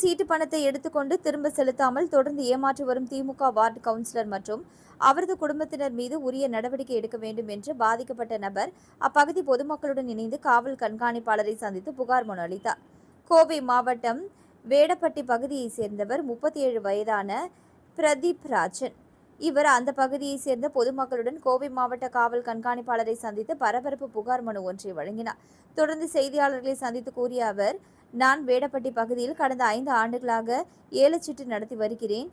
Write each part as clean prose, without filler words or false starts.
சீட்டு பணத்தை எடுத்துக்கொண்டு திரும்ப செலுத்தாமல் தொடர்ந்து ஏமாற்றி வரும் திமுக வார்டு கவுன்சிலர் மற்றும் அவரது குடும்பத்தினர் மீது உரிய நடவடிக்கை எடுக்க வேண்டும் என்று பாதிக்கப்பட்ட நபர் அப்பகுதி பொதுமக்களுடன் இணைந்து காவல் கண்காணிப்பாளரை சந்தித்து புகார் மனு அளித்தார். கோவை மாவட்டம் வேடப்பட்டி பகுதியைச் சேர்ந்தவர் 37 வயதான பிரதீப் ராஜன். இவர் அந்த பகுதியைச் சேர்ந்த பொதுமக்களுடன் கோவை மாவட்ட காவல் கண்காணிப்பாளரை சந்தித்து பரபரப்பு புகார் மனு ஒன்றை வழங்கினார். தொடர்ந்து செய்தியாளர்களை சந்தித்து கூறிய அவர், நான் வேடப்பட்டி பகுதியில் கடந்த 5 ஆண்டுகளாக ஏலச்சீட்டு நடத்தி வருகிறேன்.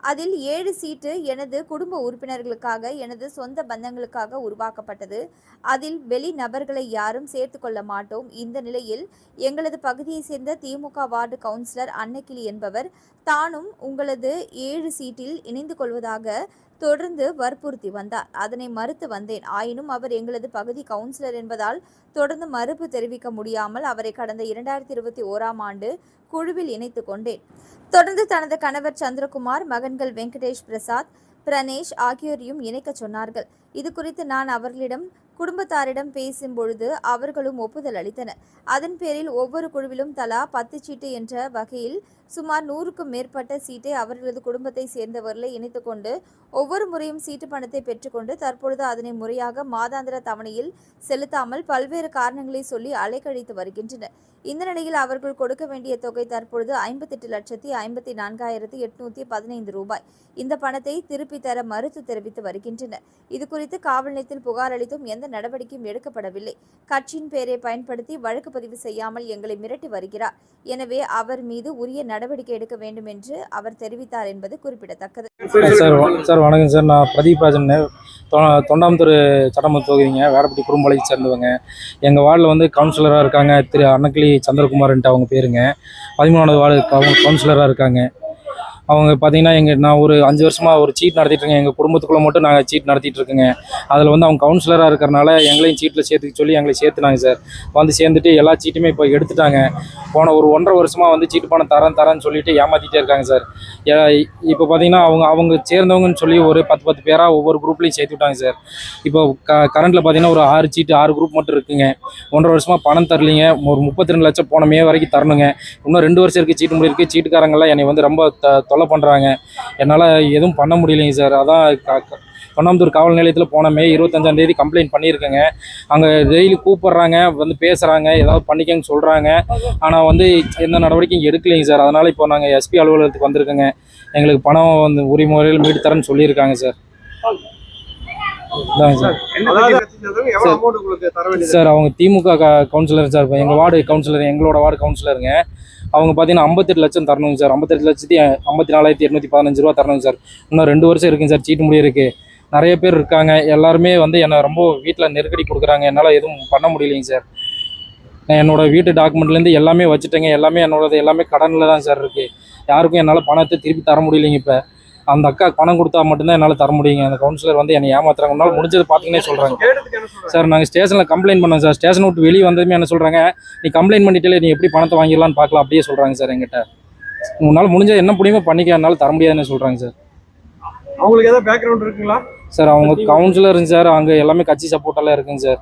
அதில் 7 சீட்டு எனது குடும்ப உறுப்பினர்களுக்காக, எனது சொந்த பந்தங்களுக்காக உருவாக்கப்பட்டது. அதில் வெளி நபர்களை யாரும் சேர்த்துக் கொள்ள மாட்டோம். இந்த நிலையில் எங்களது பகுதியை சேர்ந்த திமுக வார்டு கவுன்சிலர் அன்னக்கிளி என்பவர் தானும் உங்களது 7 சீட்டில் இணைந்து கொள்வதாக தொடர்ந்து வற்புறுத்தி வந்தார். அதனை மறுத்து வந்தேன். ஆயினும் அவர் எங்களது பகுதி கவுன்சிலர் என்பதால் தொடர்ந்து மறுப்பு தெரிவிக்க முடியாமல் அவரை கடந்த 2021ஆம் ஆண்டு குழுவில் இணைத்துக் கொண்டேன். தொடர்ந்து தனது கணவர் சந்திரகுமார், மகன்கள் வெங்கடேஷ் பிரசாத், பிரணேஷ் ஆகியோரையும் இணைக்க சொன்னார்கள். இது குறித்து நான் அவர்களிடம் குடும்பத்தாரிடம் பேசும்பொழுது அவர்களும் ஒப்புதல் அளித்தனர். அதன் பேரில் ஒவ்வொரு குழுவிலும் தலா 10 சீட்டு என்ற வகையில் சுமார் 100க்கும் மேற்பட்ட சீட்டை அவர்களது குடும்பத்தை சேர்ந்தவர்களை இணைத்துக்கொண்டு ஒவ்வொரு முறையும் சீட்டு பணத்தை பெற்றுக்கொண்டு தற்பொழுது அதனை முறையாக மாதாந்திர தவணையில் செலுத்தாமல் பல்வேறு காரணங்களை சொல்லி அலைக்கழித்து வருகின்றனர். இந்த நிலையில் அவர்கள் கொடுக்க வேண்டிய தொகை தற்பொழுது 58,54,815 ரூபாய். இந்த பணத்தை திருப்பி தர மறுத்து தெரிவித்து வருகின்றனர். இதுகுறித்து காவல் நிலையத்தில் புகார் அளித்தும் எந்த நடவடிக்கையும் எடுக்கப்படவில்லை. கட்சியின் பெயரை பயன்படுத்தி வழக்கு பதிவு செய்யாமல் எங்களை மிரட்டி வருகிறார். எனவே அவர் மீது உரிய நடவடிக்கை எடுக்க வேண்டும் என்று அவர் தெரிவித்தார் என்பது குறிப்பிடத்தக்கது. சார் வணக்கம் சார். நான் பிரதீப் ராஜன், தொண்டாமுத்தூர் சட்டமன்ற தொகுதிங்க, வேடப்பட்டி குறும்பாலையை சேர்ந்தவங்க. எங்கள் வார்டில் வந்து கவுன்சிலராக இருக்காங்க திரு அன்னக்கிளி சந்திரகுமார்ன்ட்டு அவங்க பேருங்க. 13வது வார்டு கவுன்சிலராக இருக்காங்க. அவங்க பார்த்தீங்கன்னா நான் ஒரு 5 வருஷமாக ஒரு சீட் நடத்திட்டு இருக்கேன். எங்கள் குடும்பத்துக்குள்ளே மட்டும் நாங்கள் சீட் நடத்திட்டு இருக்கேங்க. அதில் வந்து அவங்க கவுன்சிலராக இருக்கிறனால எங்களையும் சீட்டில் சேர்த்துக்க சொல்லி எங்களை சேர்த்துனாங்க சார். வந்து சேர்ந்துட்டு எல்லா சீட்டுமே இப்போ எடுத்துட்டாங்க. போன ஒரு 1.5 வருஷமாக வந்து சீட்டு பணம் தரேன்னு சொல்லிட்டு ஏமாற்றிட்டே இருக்காங்க சார். இப்போ பார்த்தீங்கன்னா அவங்க சேர்ந்தவங்கன்னு சொல்லி ஒரு 10 பேராக ஒவ்வொரு குரூப்லேயும் சேர்த்து விட்டாங்க சார். இப்போ கரண்ட்டில் பார்த்தீங்கன்னா ஒரு 6 சீட்டு 6 குரூப் மட்டும் இருக்குங்க. 1.5 வருஷமாக பணம் தரலிங்க. ஒரு 32 லட்சம் போன மே வரைக்கும் தரணுங்க. இன்னும் 2 வருஷம் இருக்குது சீட்டு முடியிருக்கு. சீட்டுக்காரங்களாம் என்னை வந்து ரொம்ப தொல்லை பண்ணுறாங்க. என்னால் எதுவும் பண்ண முடியலைங்க சார். அதான் தொண்டாமுத்தூர் காவல் நிலையத்தில் போன மே 25ஆம் தேதி கம்ப்ளைண்ட் பண்ணியிருக்கேங்க. அங்கே டெய்லி கூப்பிட்றாங்க, வந்து பேசுகிறாங்க, ஏதாவது பண்ணிக்கன்னு சொல்கிறாங்க. ஆனால் வந்து எந்த நடவடிக்கையும் எடுக்கலைங்க சார். அதனால் இப்போ நாங்கள் எஸ்பி அலுவலகத்துக்கு வந்திருக்கோங்க. எங்களுக்கு பணம் வந்து உரிய முறையில் மீட்டு தரேன்னு சொல்லியிருக்காங்க சார். சார் அவங்க திமுக கவுன்சிலர் சார். எங்கள் வார்டு கவுன்சிலர், எங்களோட வார்டு கவுன்சிலருங்க. அவங்க பார்த்தீங்கன்னா 58 லட்சம் தரணுங்க சார். 58,54,815 ரூபா தரணுங்க சார். இன்னும் 2 வருஷம் இருக்குங்க சார் சீட்டு முடியிருக்கு. நிறைய பேர் இருக்காங்க. எல்லாருமே வந்து என்னை ரொம்ப வீட்டில் நெருக்கடி கொடுக்குறாங்க. என்னால் எதுவும் பண்ண முடியலைங்க சார். நான் என்னோடய வீட்டு டாக்குமெண்ட்லேருந்து எல்லாமே வச்சுட்டேங்க. எல்லாமே என்னோடது எல்லாமே கடனில் தான் சார் இருக்குது. யாருக்கும் என்னால் பணத்தை திருப்பி தர முடியலைங்க. இப்போ அந்த அக்கா பணம் கொடுத்தா மட்டும்தான் என்னால் தர முடியுங்க. அந்த கவுன்சிலர் வந்து என்னை ஏமாத்துறாங்க. உன்னால் முடிஞ்சது பார்த்தீங்கன்னே சொல்கிறாங்க சார். நாங்கள் ஸ்டேஷனில் கம்ப்ளைண்ட் பண்ணோம் சார். ஸ்டேஷன் விட்டு வெளியே வந்ததுமே என்ன சொல்கிறாங்க, நீ கம்ப்ளைண்ட் பண்ணிட்டே நீ எப்படி பணத்தை வாங்கிடலான்னு பார்க்கலாம் அப்படியே சொல்கிறாங்க சார். எங்கிட்ட உன்னால் முடிஞ்சது என்ன முடியுமோ பண்ணிக்க, என்னால் தர முடியாதுன்னு சொல்கிறாங்க சார். அவங்களுக்கு ஏதாவது பேக்ரவுண்ட் இருக்குங்களா சார்? அவங்க கவுன்சிலருங்க சார். அங்கே எல்லாமே கட்சி சப்போர்ட்டெல்லாம் இருக்குங்க சார்.